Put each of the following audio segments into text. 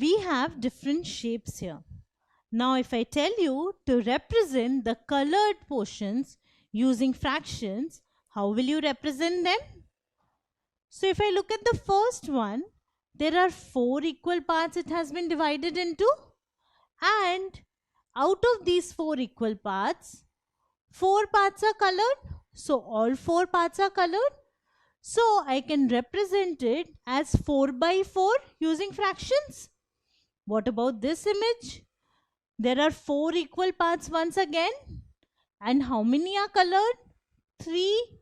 we have different shapes here. Now if I tell you to represent the colored portions using fractions, how will you represent them? So if I look at the first one, there are 4 equal parts it has been divided into, and out of these 4 equal parts, 4 parts are colored. So all 4 parts are colored. So I can represent it as 4 by 4 using fractions. What about this image? There are 4 equal parts once again. And how many are colored? 3.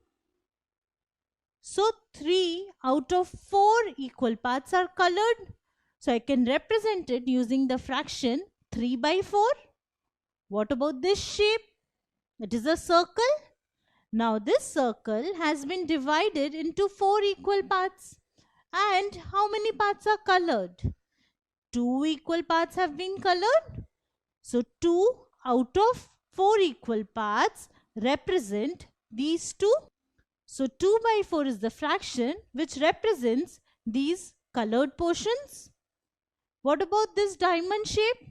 So 3 out of 4 equal parts are colored. So I can represent it using the fraction 3 by 4. What about this shape? It is a circle. Now this circle has been divided into 4 equal parts. And how many parts are colored? 2 equal parts have been colored. So 2 out of 4 equal parts represent these 2. So 2 by 4 is the fraction which represents these colored portions. What about this diamond shape?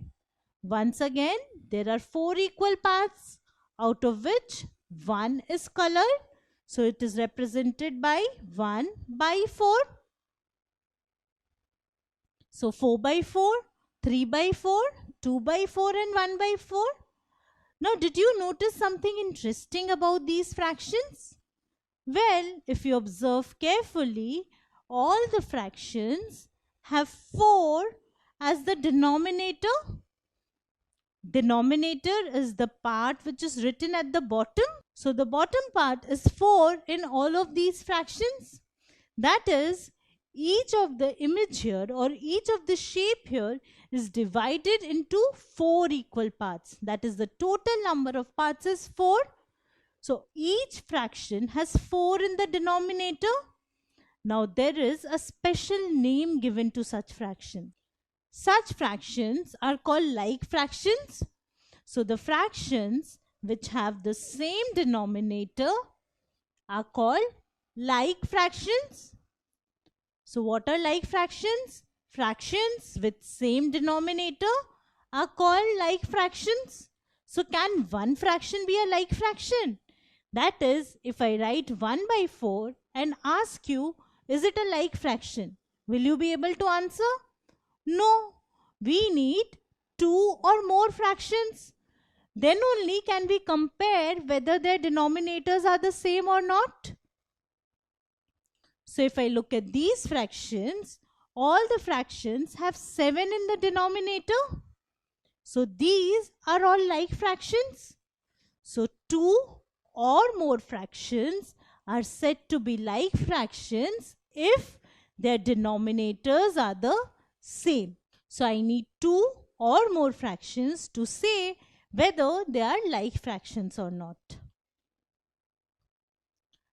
Once again, there are 4 equal parts, out of which 1 is colored. So it is represented by 1 by 4. So 4 by 4, 3 by 4, 2 by 4 and 1 by 4. Now did you notice something interesting about these fractions? Well, if you observe carefully, all the fractions have 4 as the denominator. Denominator is the part which is written at the bottom. So the bottom part is 4 in all of these fractions. That is, each of the image here or each of the shape here is divided into 4 equal parts. That is, the total number of parts is 4. So each fraction has 4 in the denominator. Now there is a special name given to such fraction. Such fractions are called like fractions. So the fractions which have the same denominator are called like fractions. So what are like fractions? Fractions with same denominator are called like fractions. So can one fraction be a like fraction? That is, if I write 1 by 4 and ask you, is it a like fraction? Will you be able to answer? No. We need 2 or more fractions. Then only can we compare whether their denominators are the same or not. So if I look at these fractions, all the fractions have 7 in the denominator. So these are all like fractions. So 2 or more fractions are said to be like fractions if their denominators are the same. So I need 2 or more fractions to say whether they are like fractions or not.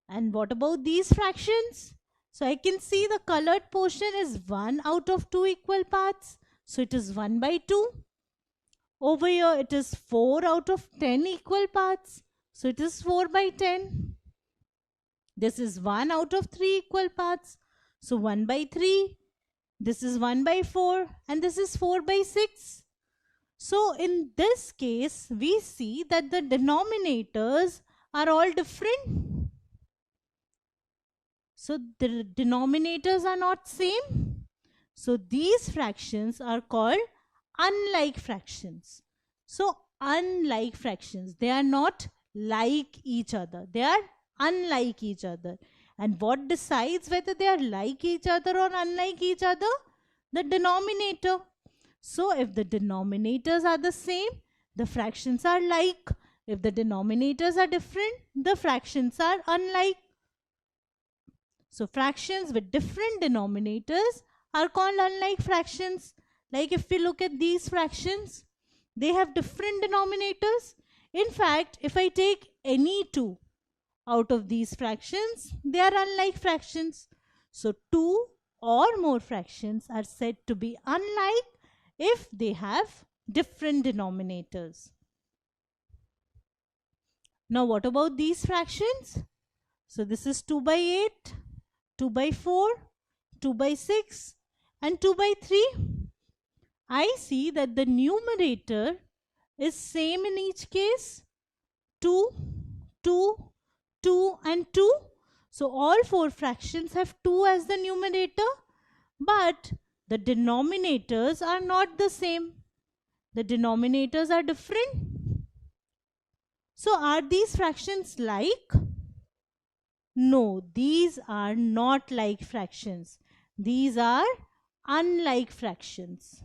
And what about these fractions? So I can see the colored portion is 1 out of 2 equal parts. So it is 1 by 2. Over here it is 4 out of 10 equal parts. So it is 4 by 10. This is 1 out of 3 equal parts. So 1 by 3. This is 1 by 4 and this is 4 by 6. So in this case, we see that the denominators are all different. So the denominators are not same. So these fractions are called unlike fractions. So unlike fractions, they are not like each other. They are unlike each other. And what decides whether they are like each other or unlike each other? The denominator. So if the denominators are the same, the fractions are like. If the denominators are different, the fractions are unlike. So fractions with different denominators are called unlike fractions. Like if we look at these fractions, they have different denominators. In fact, if I take any 2 out of these fractions, they are unlike fractions. So 2 or more fractions are said to be unlike if they have different denominators. Now what about these fractions? So this is 2 by 8, 2 by 4, 2 by 6 and 2 by 3. I see that the numerator is same in each case. 2, 2, 2 and 2. So all four fractions have 2 as the numerator, but the denominators are not the same. The denominators are different. So are these fractions like? No, these are not like fractions. These are unlike fractions.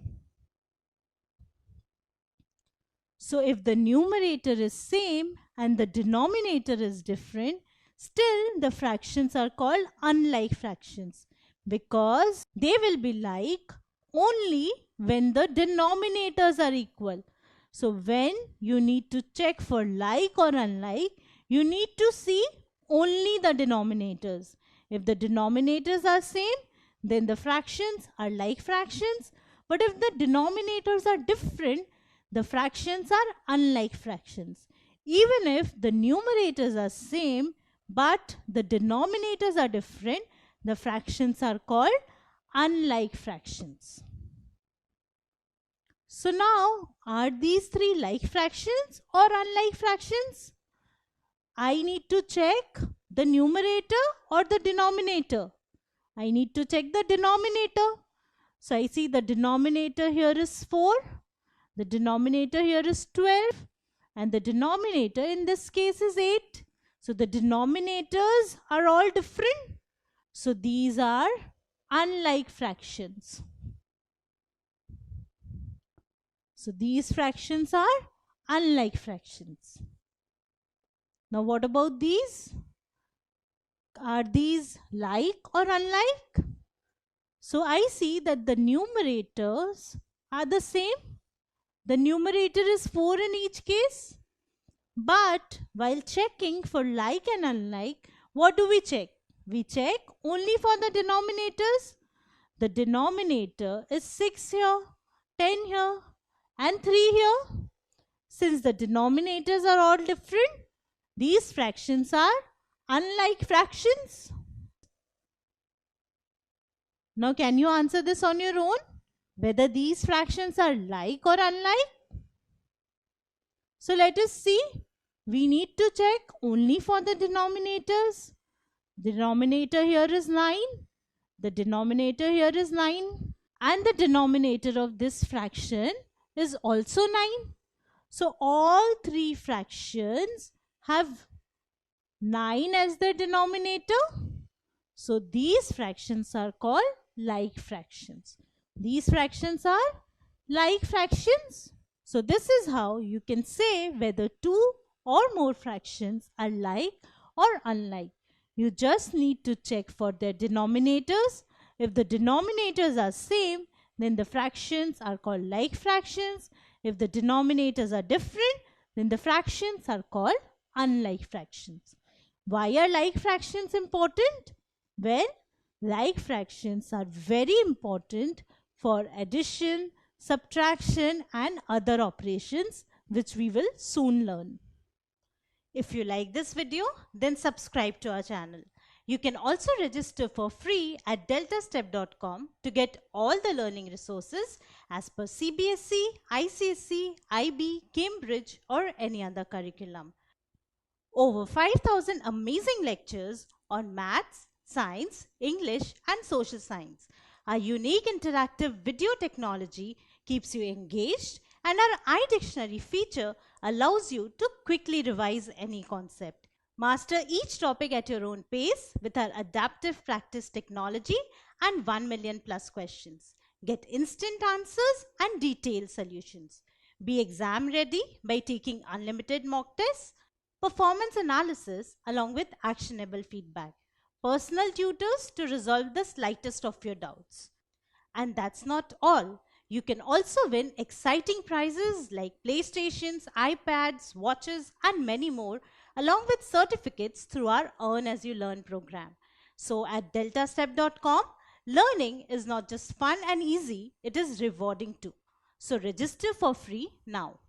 So if the numerator is same and the denominator is different, still the fractions are called unlike fractions because they will be like only when the denominators are equal. So when you need to check for like or unlike, you need to see only the denominators. If the denominators are same, then the fractions are like fractions. But if the denominators are different, the fractions are unlike fractions. Even if the numerators are same, but the denominators are different, the fractions are called unlike fractions. So now, are these three like fractions or unlike fractions? I need to check the numerator or the denominator. I need to check the denominator. So I see the denominator here is 4. The denominator here is 12 and the denominator in this case is 8. So the denominators are all different. So these are unlike fractions. So these fractions are unlike fractions. Now what about these? Are these like or unlike? So I see that the numerators are the same. The numerator is 4 in each case. But while checking for like and unlike, what do we check? We check only for the denominators. The denominator is 6 here, 10 here and 3 here. Since the denominators are all different, these fractions are unlike fractions. Now can you answer this on your own? Whether these fractions are like or unlike? So let us see. We need to check only for the denominators. The denominator here is 9. The denominator here is 9. And the denominator of this fraction is also 9. So all three fractions have 9 as their denominator. So these fractions are called like fractions. These fractions are like fractions. So this is how you can say whether two or more fractions are like or unlike. You just need to check for their denominators. If the denominators are same, then the fractions are called like fractions. If the denominators are different, then the fractions are called unlike fractions. Why are like fractions important? Well, like fractions are very important for addition, subtraction and other operations which we will soon learn. If you like this video, then subscribe to our channel. You can also register for free at deltastep.com to get all the learning resources as per CBSE, ICSE, IB, Cambridge or any other curriculum. Over 5,000 amazing lectures on maths, science, English and social science. Our unique interactive video technology keeps you engaged and our iDictionary feature allows you to quickly revise any concept. Master each topic at your own pace with our adaptive practice technology and 1 million plus questions. Get instant answers and detailed solutions. Be exam ready by taking unlimited mock tests, performance analysis along with actionable feedback, personal tutors to resolve the slightest of your doubts. And that's not all. You can also win exciting prizes like PlayStations, iPads, watches and many more along with certificates through our Earn As You Learn program. So at deltastep.com, learning is not just fun and easy, it is rewarding too. So register for free now.